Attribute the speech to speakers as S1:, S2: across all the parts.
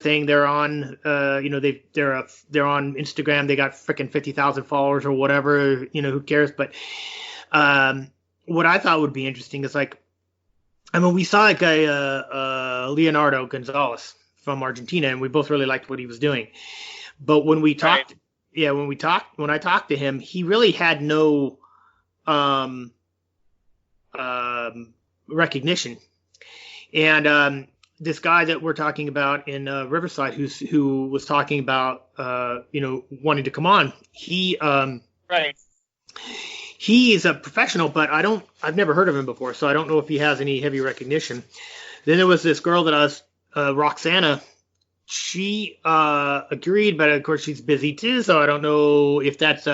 S1: thing. They're on, they're on Instagram. They got freaking 50,000 followers or whatever. Who cares? But what I thought would be interesting is like, I mean, we saw a guy, Leonardo Gonzalez from Argentina, and we both really liked what he was doing. But when we
S2: Right.
S1: talked, yeah, when I talked to him, he really had no um, recognition. And this guy that we're talking about in Riverside, who was talking about wanting to come on,
S2: Right.
S1: he is a professional, but I've never heard of him before, so I don't know if he has any heavy recognition. Then there was this girl that I was, Roxana. She agreed, but of course she's busy too, so I don't know if that's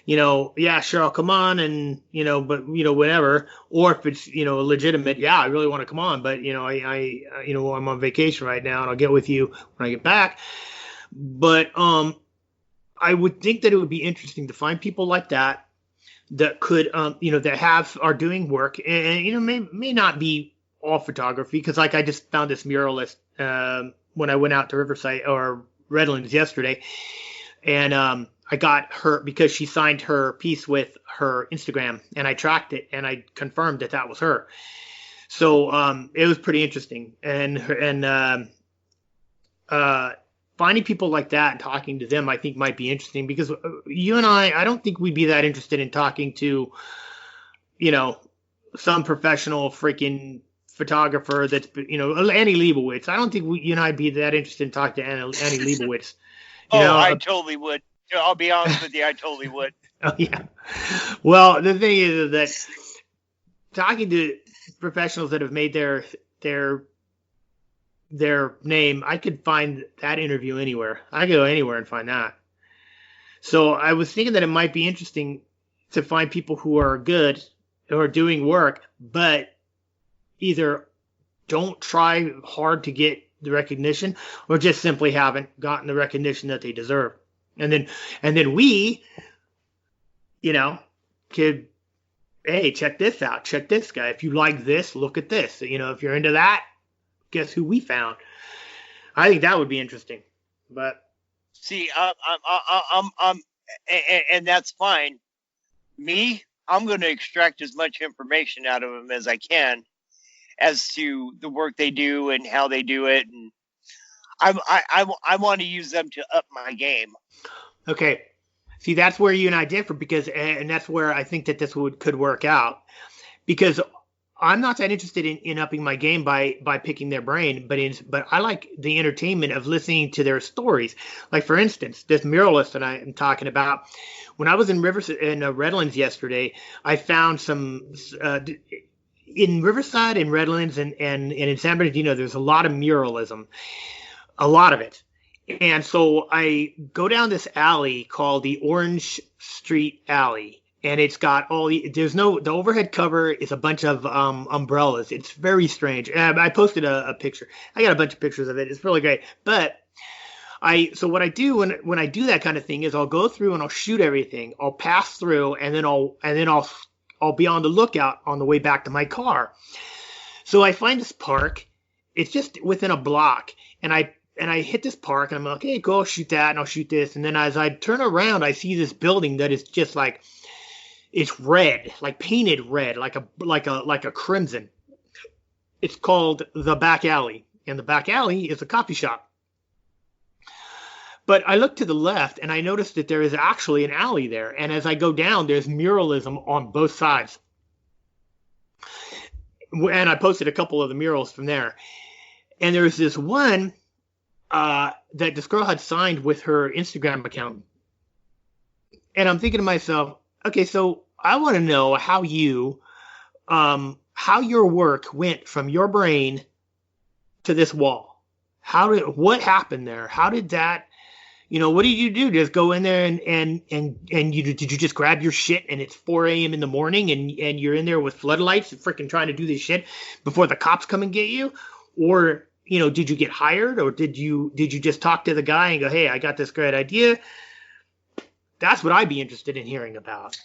S1: yeah, sure, I'll come on, and but whatever, or if it's legitimate. Yeah, I really want to come on, but I'm on vacation right now, and I'll get with you when I get back. But I would think that it would be interesting to find people like that that could that are doing work, and may not be all photography, because like I just found this muralist when I went out to Riverside or Redlands yesterday, and I got her because she signed her piece with her Instagram, and I tracked it and I confirmed that that was her. So it was pretty interesting, and finding people like that and talking to them, I think might be interesting, because you and I don't think we'd be that interested in talking to, you know, some professional freaking photographer that's, Annie Leibovitz. I don't think you and I'd be that interested in talking to Annie Leibovitz. You
S2: Oh,
S1: know,
S2: I totally would. I'll be honest with you, I totally would.
S1: oh, yeah. Well, the thing is that talking to professionals that have made their their name, I could find that interview anywhere. I could go anywhere and find that. So I was thinking that it might be interesting to find people who are good, who are doing work, but either don't try hard to get the recognition, or just simply haven't gotten the recognition that they deserve. And then we, you know, could, hey, check this out, check this guy. If you like this, look at this. If you're into that, guess who we found? I think that would be interesting. But
S2: See, and that's fine. Me, I'm going to extract as much information out of them as I can as to the work they do and how they do it, and I want to use them to up my game.
S1: okay, see, that's where you and I differ, because, and that's where I think that this could work out, because I'm not that interested in upping my game by picking their brain, but I like the entertainment of listening to their stories. Like, for instance, this muralist that I am talking about. When I was in Redlands yesterday, I found some in Riverside and Redlands, and in San Bernardino. There's a lot of muralism, a lot of it. And so I go down this alley called the Orange Street Alley, and it's got the overhead cover is a bunch of umbrellas. It's very strange. And I posted a picture. I got a bunch of pictures of it. It's really great. But so what I do when I do that kind of thing is I'll go through and I'll shoot everything. I'll pass through, and then I'll be on the lookout on the way back to my car. So I find this park. It's just within a block, and I hit this park, and I'm like, hey, cool, I'll shoot that, and I'll shoot this. And then as I turn around, I see this building that is just like, it's red, like painted red, like a crimson. It's called the Back Alley, and the Back Alley is a coffee shop. But I look to the left, and I notice that there is actually an alley there. And as I go down, there's muralism on both sides. And I posted a couple of the murals from there. And there's this one that this girl had signed with her Instagram account. And I'm thinking to myself, okay, so I want to know how your work went from your brain to this wall. What happened there? How did that, what did you do? Just go in there and did you just grab your shit, and it's 4 a.m. in the morning, and you're in there with floodlights and freaking trying to do this shit before the cops come and get you? Or, did you get hired, or did you just talk to the guy and go, hey, I got this great idea? That's what I'd be interested in hearing about.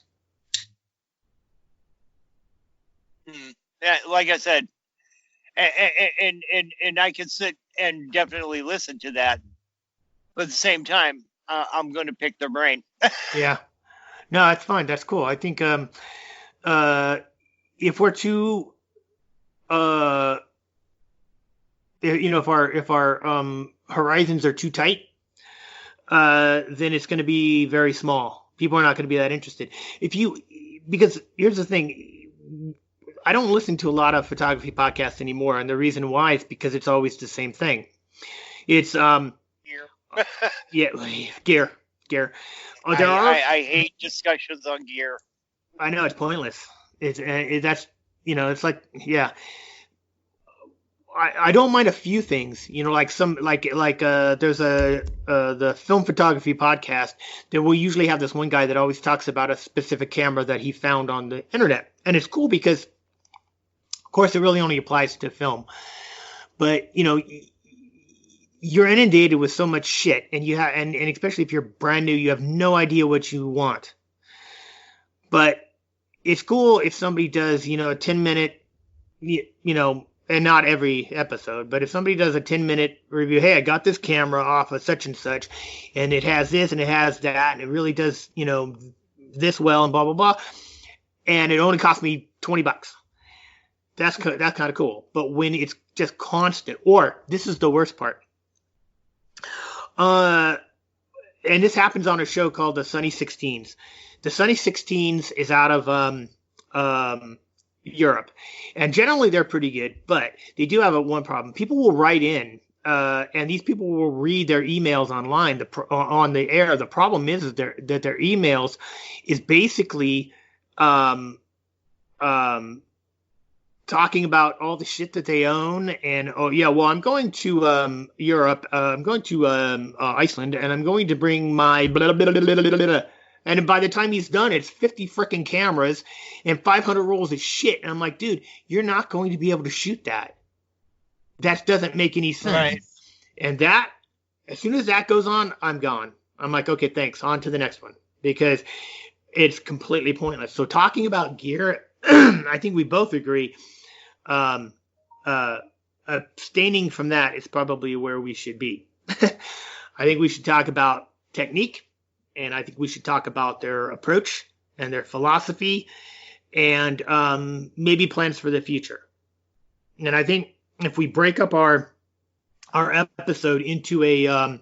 S2: Yeah, like I said, and I can sit and definitely listen to that. But at the same time, I'm going to pick their brain.
S1: Yeah. No, that's fine. That's cool. I think uh, if we're too uh, if our horizons are too tight, then it's going to be very small. People are not going to be that interested. Because here's the thing, I don't listen to a lot of photography podcasts anymore, and the reason why is because it's always the same thing. It's
S2: Gear.
S1: yeah, gear.
S2: I hate discussions on gear.
S1: I know it's pointless. That's it's like yeah. I don't mind a few things, like there's the film photography podcast that will usually have this one guy that always talks about a specific camera that he found on the internet, and it's cool because, of course, it really only applies to film, but you're inundated with so much shit, and and especially if you're brand new, you have no idea what you want. But it's cool if somebody does a 10-minute, and not every episode, but if somebody does a 10-minute review, hey, I got this camera off of such and such, and it has this and it has that, and it really does, this well, and blah, blah, blah, and it only cost me $20. That's kind of cool. But when it's just constant, or this is the worst part, and this happens on a show called the Sunny 16s. The Sunny 16s is out of Europe, and generally they're pretty good, but they do have one problem. People will write in, and these people will read their emails online on the air. The problem is that their emails is basically talking about all the shit that they own, and oh yeah, well, I'm going to Europe, I'm going to Iceland, and I'm going to bring my blah, blah, blah, blah, blah, blah. And by the time he's done, it's 50 freaking cameras and 500 rolls of shit. And I'm like, dude, you're not going to be able to shoot that. That doesn't make any sense. Right. And that, as soon as that goes on, I'm gone. I'm like, okay, thanks. On to the next one. Because it's completely pointless. So talking about gear, I think we both agree, abstaining from that is probably where we should be. I think we should talk about technique. And I think we should talk about their approach and their philosophy and maybe plans for the future. And I think if we break up our episode into like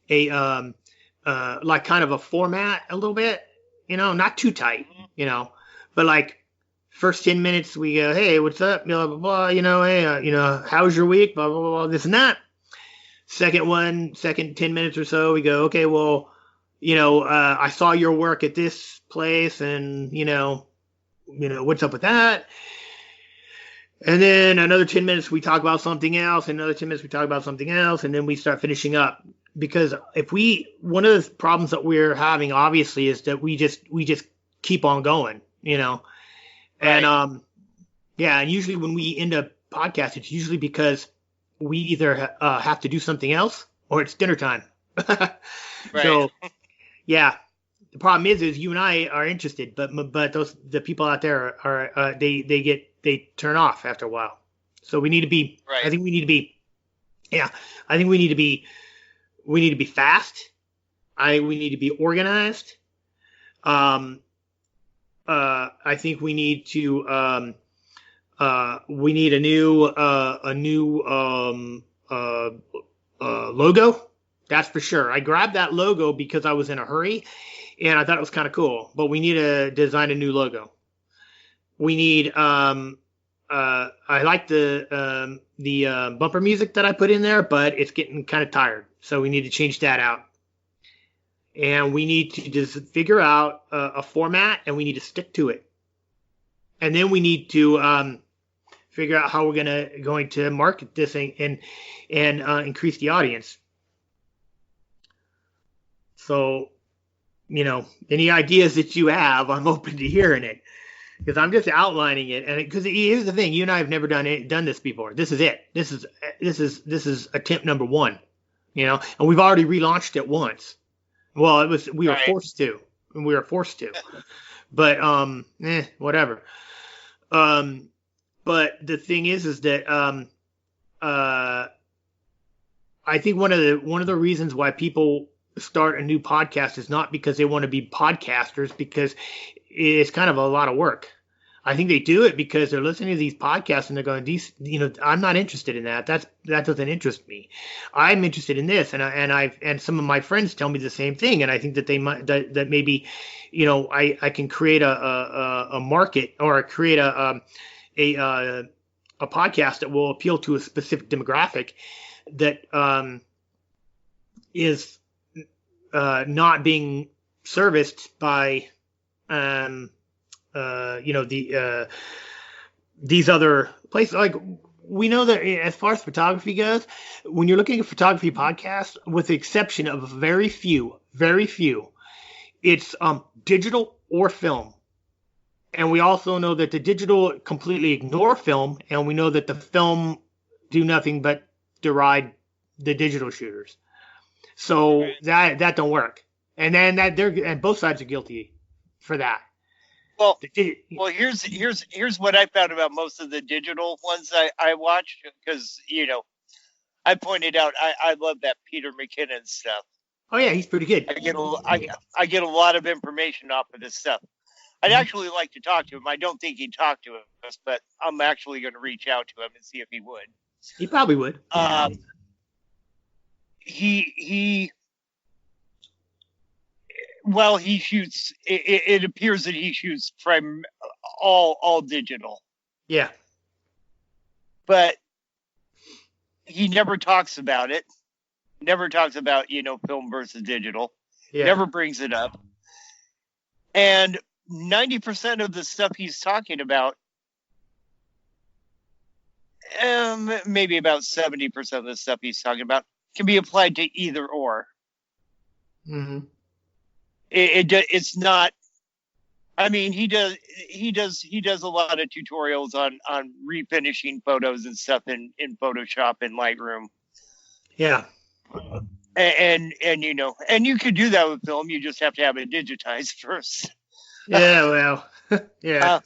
S1: kind of a format a little bit, not too tight, but like first 10 minutes we go, hey, what's up? Blah, blah, blah, hey, how's your week? Blah, blah, blah, this and that. Second 10 minutes or so, we go, okay, well, I saw your work at this place, and what's up with that? And then another 10 minutes we talk about something else, and another 10 minutes we talk about something else, and then we start finishing up. Because one of the problems that we're having obviously is that we just keep on going, Right. And and usually when we end a podcast, it's usually because we either have to do something else or it's dinner time. Right. So. Yeah, the problem is you and I are interested, but the people out there are they turn off after a while. So we need to be. Right. I think we need to be. Yeah, I think we need to be. We need to be fast. We need to be organized. I think we need to. We need a new logo. That's for sure. I grabbed that logo because I was in a hurry, and I thought it was kind of cool. But we need to design a new logo. We need. I like the bumper music that I put in there, but it's getting kind of tired. So we need to change that out. And we need to just figure out a format, and we need to stick to it. And then we need to figure out how we're going to market this thing and increase the audience. So, any ideas that you have, I'm open to hearing it, because I'm just outlining it. And because here's the thing, you and I have never done this before. This is it. This is attempt number 1, and we've already relaunched it once. Well, we were forced to, but whatever. But but the thing is that I think one of the reasons why people start a new podcast is not because they want to be podcasters, because it's kind of a lot of work. I think they do it because they're listening to these podcasts and they're going, these, I'm not interested in that. That doesn't interest me. I'm interested in this, and some of my friends tell me the same thing, and I think that they might that maybe, I can create a market, or create a podcast that will appeal to a specific demographic that is not being serviced by these other places. Like, we know that as far as photography goes, when you're looking at photography podcasts, with the exception of very few, it's digital or film. And we also know that the digital completely ignore film, and we know that the film do nothing but deride the digital shooters. So that don't work. And then and both sides are guilty for that.
S2: Well, here's what I found about most of the digital ones I watch, because I pointed out I love that Peter McKinnon stuff.
S1: Oh yeah, he's pretty good.
S2: I get a lot of information off of this stuff. I'd actually like to talk to him. I don't think he'd talk to us, but I'm actually going to reach out to him and see if he would.
S1: He probably would.
S2: He shoots. It appears that he shoots from all digital.
S1: Yeah.
S2: But he never talks about it. Never talks about film versus digital.
S1: Yeah.
S2: Never brings it up. And 90% of the stuff he's talking about, maybe about 70% of the stuff he's talking about, can be applied to either or.
S1: Mm-hmm.
S2: It's not. I mean, he does a lot of tutorials on refinishing photos and stuff in Photoshop and Lightroom.
S1: Yeah.
S2: And you could do that with film. You just have to have it digitized first.
S1: Yeah, well, yeah.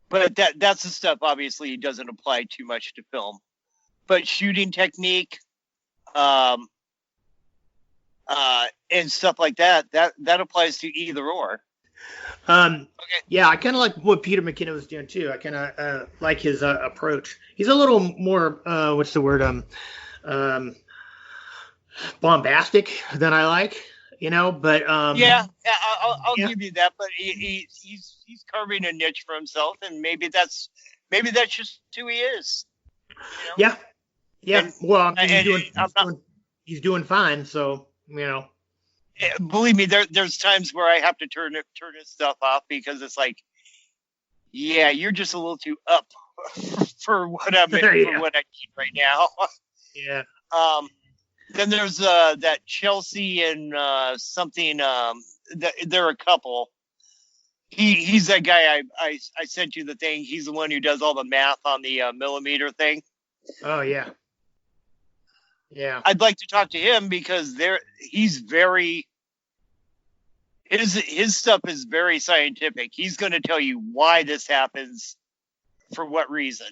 S2: But that's the stuff obviously doesn't apply too much to film. But shooting technique, and stuff like that applies to either or.
S1: Okay. Yeah, I kind of like what Peter McKinnon was doing too. I kind of like his approach. He's a little more what's the word bombastic than I like, But
S2: I'll give you that. But he's carving a niche for himself, and maybe that's just who he is.
S1: Yeah.
S2: And,
S1: well, he's doing fine. So
S2: believe me, there's times where I have to turn his stuff off, because it's like, yeah, you're just a little too up for what for what I need right now.
S1: Yeah.
S2: Then there's that Chelsea and something. They're a couple. He's that guy I sent you the thing. He's the one who does all the math on the millimeter thing.
S1: Oh yeah. Yeah.
S2: I'd like to talk to him, because he's very. His stuff is very scientific. He's going to tell you why this happens, for what reason.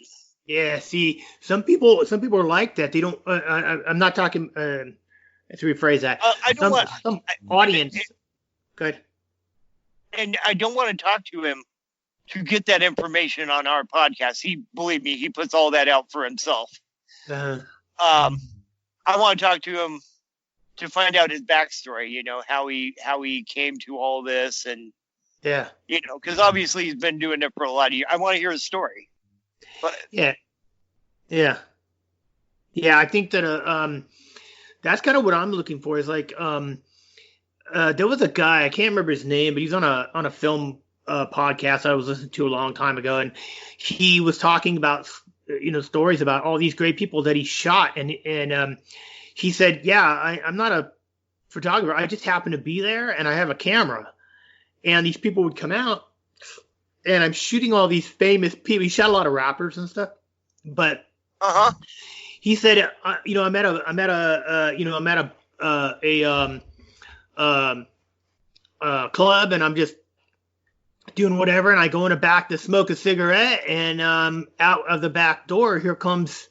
S1: Yeah, see, some people are like that. They don't. I'm not talking. Let's rephrase that.
S2: I don't want
S1: some audience. Good.
S2: And I don't want to talk to him to get that information on our podcast. Believe me, he puts all that out for himself.
S1: Uh-huh.
S2: I want to talk to him to find out his backstory. How he came to all this, and because obviously he's been doing it for a lot of years. I want to hear his story. But
S1: yeah. I think that that's kind of what I'm looking for. Is like there was a guy, I can't remember his name, but he's on a film podcast I was listening to a long time ago, and he was talking about stories about all these great people that he shot, and he said, yeah, I'm not a photographer, I just happen to be there, and I have a camera, and these people would come out, and I'm shooting all these famous people. He shot a lot of rappers and stuff, but he said, I'm at a club, and doing whatever, and I go in the back to smoke a cigarette, and out of the back door, here comes,